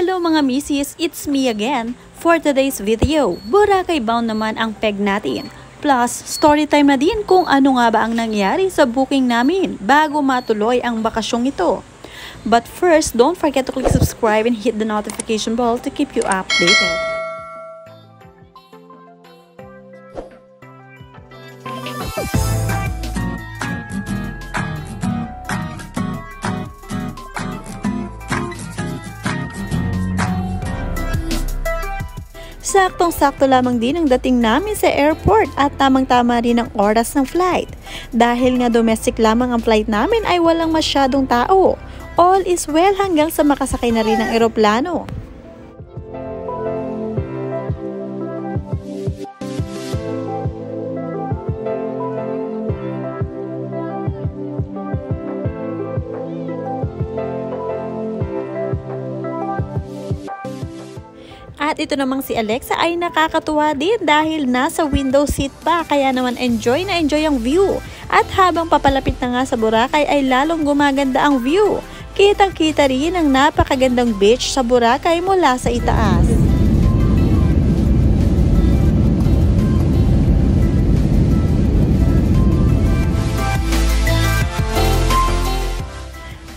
Hello mga misis, it's me again. For today's video, Boracay bound naman ang peg natin. Plus, story time na din kung ano nga ba ang nangyari sa booking namin bago matuloy ang bakasyong ito. But first, don't forget to click subscribe and hit the notification bell to keep you updated. Saktong-sakto lamang din ang dating namin sa airport at tamang-tama rin ang oras ng flight. Dahil nga domestic lamang ang flight namin ay walang masyadong tao. All is well hanggang sa makasakay na rin ng eroplano. At ito namang si Alexa ay nakakatuwa din dahil nasa window seat pa, kaya naman enjoy na enjoy ang view. At habang papalapit na nga sa Boracay ay lalong gumaganda ang view. Kitang-kita rin ang napakagandang beach sa Boracay mula sa itaas.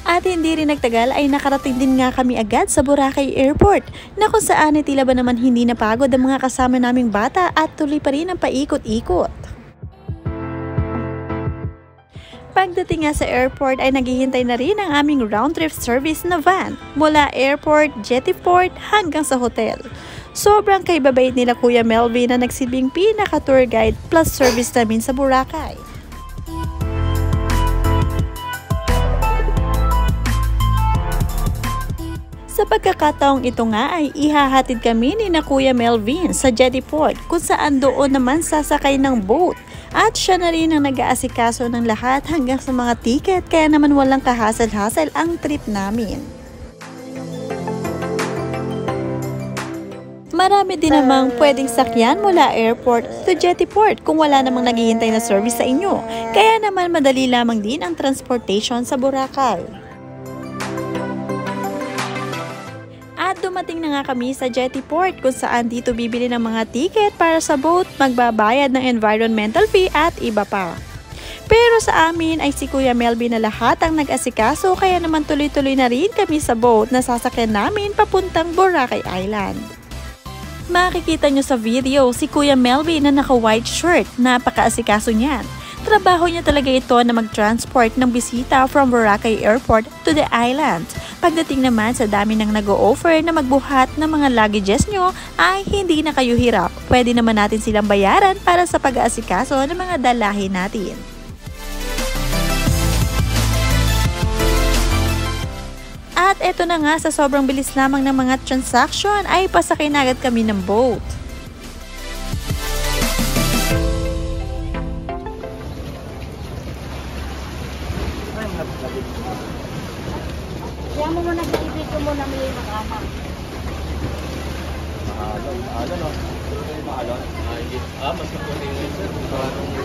At hindi rin nagtagal ay nakarating din nga kami agad sa Boracay Airport na kung saan ay tila ba naman hindi napagod ang mga kasama naming bata at tuloy pa rin ang paikot-ikot. Pagdating nga sa airport ay naghihintay na rin ang aming round trip service na van mula airport, jettyport hanggang sa hotel. Sobrang kaibabait nila Kuya Melvin na nagsilbing pinaka-tour guide plus service namin sa Boracay. Sa pagkakataong ito nga ay ihahatid kami ni na Kuya Melvin sa jettyport kung saan doon naman sasakay ng boat. At siya na rin ang nag-aasikaso ng lahat hanggang sa mga ticket, kaya naman walang kahasal-hasal ang trip namin. Marami din namang pwedeng sakyan mula airport to jettyport kung wala namang naghihintay na service sa inyo. Kaya naman madali lamang din ang transportation sa Boracay. At dumating na nga kami sa jettyport kung saan dito bibili ng mga ticket para sa boat, magbabayad ng environmental fee at iba pa. Pero sa amin ay si Kuya Melvin na lahat ang nag-asikaso, kaya naman tuloy-tuloy na rin kami sa boat na sasakyan namin papuntang Boracay Island. Makikita nyo sa video si Kuya Melvin na naka-white shirt, napaka-asikaso niyan. Trabaho niya talaga ito na mag-transport ng bisita from Boracay Airport to the island. Pagdating naman sa dami ng nag-o-offer na magbuhat ng mga luggages nyo ay hindi na kayo hirap. Pwede naman natin silang bayaran para sa pag-aasikaso ng mga dalahin natin. At eto na nga, sa sobrang bilis lamang ng mga transaction ay pasakay na agad kami ng boat. Kaya mo muna sa ibito mo na may makama. Maalon, no? Maalon? Mas mabuting ngayon, sir.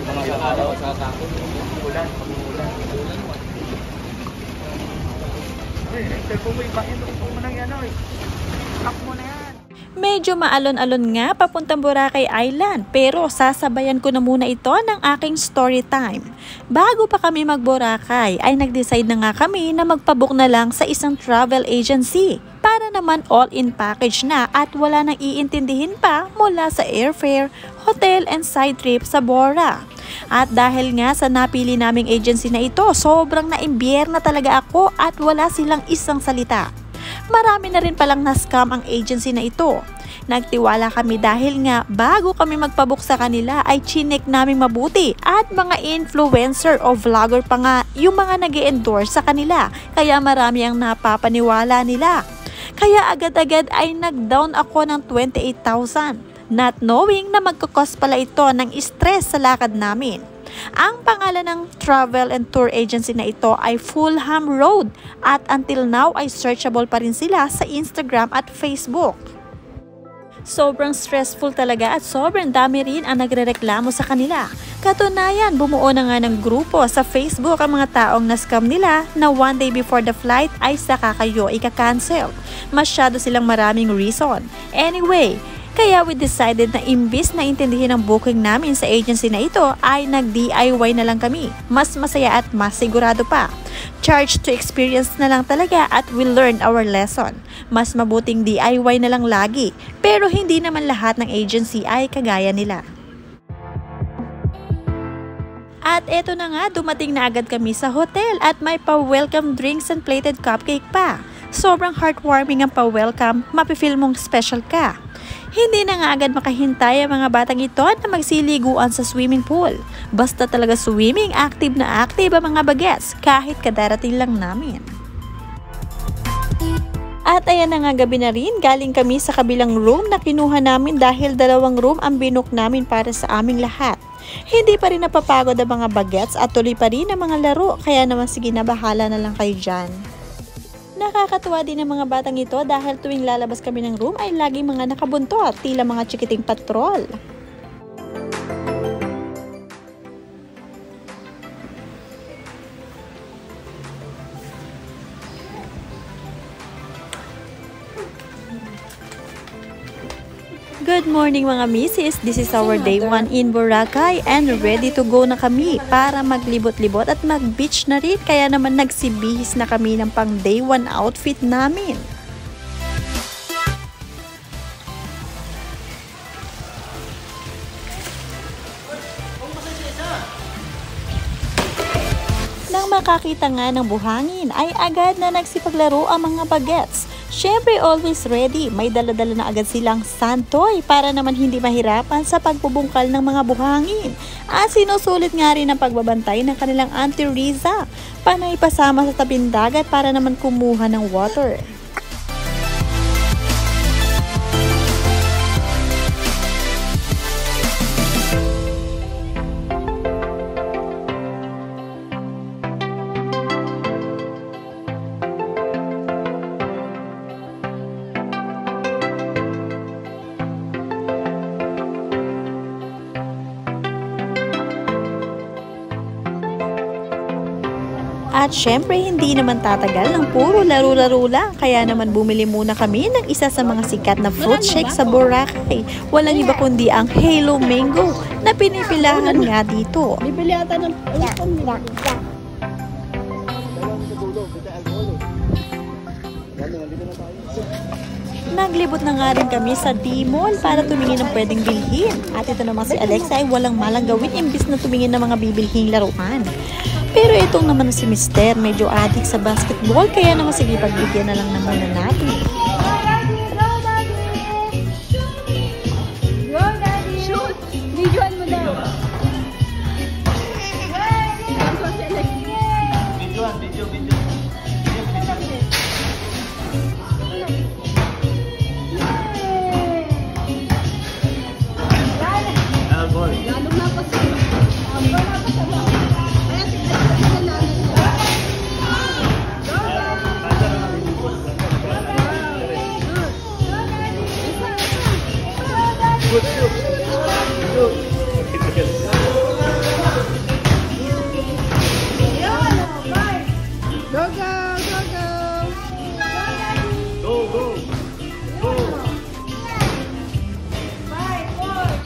Mga ilang araw sa sakon. Ulan. Sir, kung may bakin, kung mo nang yan, stop mo na yan. Medyo maalon-alon nga papuntang Boracay Island, pero sasabayan ko na muna ito ng aking story time. Bago pa kami mag-Boracay ay nag-decide na nga kami na magpabook na lang sa isang travel agency para naman all-in package na at wala nang iintindihin pa mula sa airfare, hotel and side trip sa Bora. At dahil nga sa napili naming agency na ito, sobrang naimbyer na talaga ako at wala silang isang salita. Marami na rin palang na-scam ang agency na ito. Nagtiwala kami dahil nga bago kami magpabook sa kanila ay chinek namin mabuti at mga influencer o vlogger pa nga yung mga nag-endorse sa kanila, kaya marami ang napapaniwala nila. Kaya agad-agad ay nag-down ako ng 28,000, not knowing na magkakos pala ito ng stress sa lakad namin. Ang pangalan ng travel and tour agency na ito ay Fulham Road at until now ay searchable pa rin sila sa Instagram at Facebook. Sobrang stressful talaga at sobrang dami rin ang nagrereklamo sa kanila. Katunayan, bumuo na nga ng grupo sa Facebook ang mga taong na-scam nila na one day before the flight ay saka kayo ika-cancel. Masyado silang maraming reason. Anyway, kaya we decided na imbis na intindihin ang booking namin sa agency na ito ay nag-DIY na lang kami. Mas masaya at mas sigurado pa. Charge to experience na lang talaga at we learned our lesson. Mas mabuting DIY na lang lagi, pero hindi naman lahat ng agency ay kagaya nila. At eto na nga, dumating na agad kami sa hotel at may pa-welcome drinks and plated cupcake pa. Sobrang heartwarming ang pa-welcome, mapifeel mong special ka. Hindi na nga agad makahintay ang mga batang ito na magsiliguan sa swimming pool. Basta talaga swimming, active na active ang mga bagets kahit kadarating lang namin. At ayan na nga, gabi na rin, galing kami sa kabilang room na kinuha namin dahil 2 room ang binook namin para sa aming lahat. Hindi pa rin napapagod ang mga bagets at tuloy pa rin ang mga laro, kaya naman sige na, bahala na lang kayo dyan. Nakakatuwa din ang mga batang ito dahil tuwing lalabas kami ng room ay laging mga nakabuntot, tila mga chikiting patrol. Good morning mga misis, this is our day 1 in Boracay and ready to go na kami para maglibot-libot at mag-beach na rin, kaya naman nagsibihis na kami ng pang day 1 outfit namin. Nang makakita nga ng buhangin ay agad na nagsipaglaro ang mga bagets. Syempre always ready, may dala-dala na agad silang sand toy para naman hindi mahirapan sa pagbubungkal ng mga buhangin. At sinusulit nga rin ang pagbabantay ng kanilang Auntie Riza, panay pasama sa tabing dagat para naman kumuha ng water. At syempre hindi naman tatagal ng puro laro-laro lang, kaya naman bumili muna kami ng isa sa mga sikat na fruit shake sa Boracay. Walang iba kundi ang Halo Mango na pinipilahan nga dito. Bibili ata ng Naglibot na nga rin kami sa D-Mall para tumingin ng pwedeng bilhin. At ito naman si Alexa ay walang malang gawin imbis na tumingin ng mga bibilhing laruan. Pero itong naman si Mister, medyo addict sa basketball, kaya naman sige pagbigyan na lang naman na natin.